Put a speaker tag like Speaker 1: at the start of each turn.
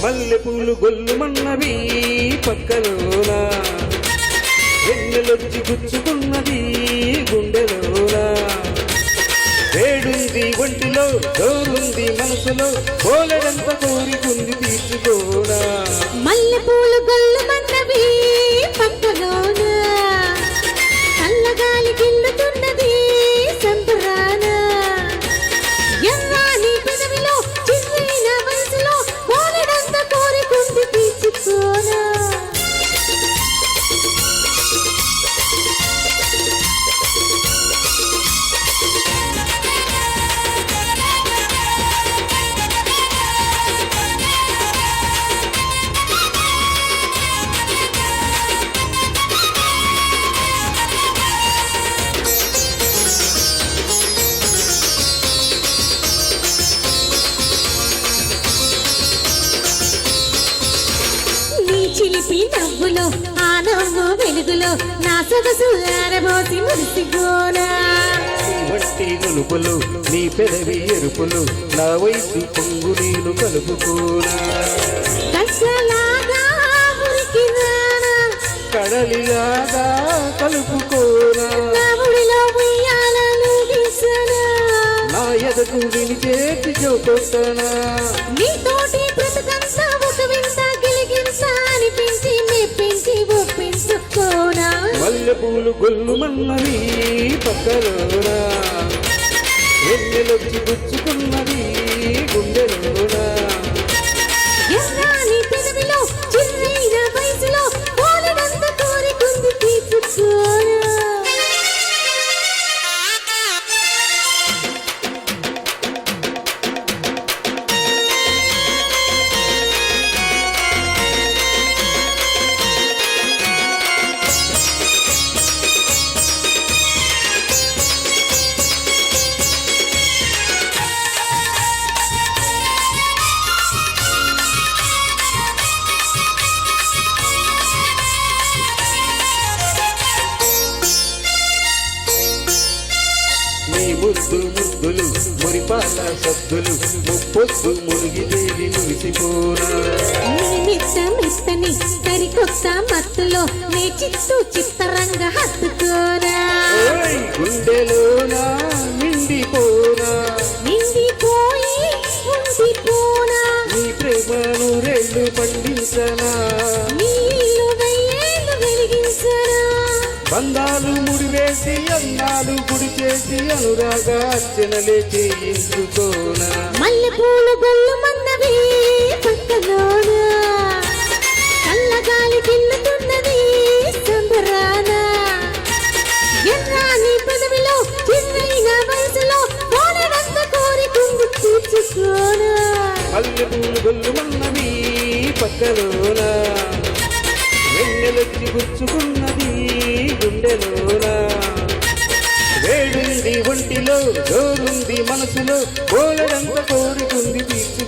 Speaker 1: మల్లె పూలు గొల్లుమన్నవి పక్కలోన, వెన్నెలొచ్చి గుచ్చుకున్నది గుండెలోన. వేడుంది ఒంటిలో, జోరుంది మనసులో, కోలెడంత కోరికుంది తీర్చుకోనా.
Speaker 2: మల్లె పూలు గొల్లుమన్నవి పక్కలోన, చల్లగాలి గిల్లుతున్నది సంబరాన. ఎర్రాని పెదవిలో చిన్నైన వయసులో కోలెడంత కోరికుంది తీర్చుకోనా. చిలిపి నవ్వులో ఆ నవ్వు వెలుగులో నా సొగసు ఆరబోసి మురిసిపోనా.
Speaker 1: వట్టి నులుపులు నీ పెదవి ఎరుపులు, నా వయసు పొంగు నేను కలుపుకోనా.
Speaker 2: కష్టలాగా ఉరికిరానా,
Speaker 1: కడలిలాగా కలుపుకోనా.
Speaker 2: నా ఒడిలో ఉయ్యాలను వీసనా,
Speaker 1: నా ఎదకు విని చేతి చోకొట్టనా.
Speaker 2: నీతోటి బ్రతుకంతా ఒక వింత గిలిగింత అనిపించి మెప్పించి ఒప్పించుకోనా.
Speaker 1: మల్లె పూలు గొల్లుమన్నవి పక్కలోన, వెన్నెలొచ్చి గుచ్చుకున్నది గుండెలోన.
Speaker 2: ఎర్రాని పెదవిలో చిన్నైన వయసులో కోలెడంత కోరికుంది తీర్చుకోనా.
Speaker 1: నీ ముద్దు ముద్దులు మురిపాల సద్దులు, ముప్పొద్దు మునిగిదేవి మురిసిపోనా.
Speaker 2: మెత్తని సరికొత్త మత్తులో నే చిత్తు చిత్తరంగ హత్తుకోనా.
Speaker 1: గుండెలోన నిండిపోనా,
Speaker 2: నిండిపోయి ఉండిపోనా.
Speaker 1: నీ ప్రేమను రెళ్ళు పండించనా.
Speaker 2: నీళ్ళు వెయ్యేళ్ళు వెలిగించనా.
Speaker 1: బంధాలు ముడివేసి అన్నాలు గుడి చేసి అనురాగ అర్చనలే చేయించుకోనా.
Speaker 2: మల్లె పూలు గొల్లుమన్నవి పక్కలోన, చల్లగాలి గిల్లుతున్నది సంబరాన. ఎర్రాని పెదవిలో చిన్నైన వయసులో కోలెడంత కోరికుంది తీర్చుకోనా.
Speaker 1: మల్లె పూలు గొల్లుమన్నవి పక్కలోన, వెన్నెలొచ్చి గుచ్చుకున్నది గుండెలోన. వేడుంది ఒంటిలో, జోరుంది మనసులో, కోలెడంత కోరికుంది తీర్చు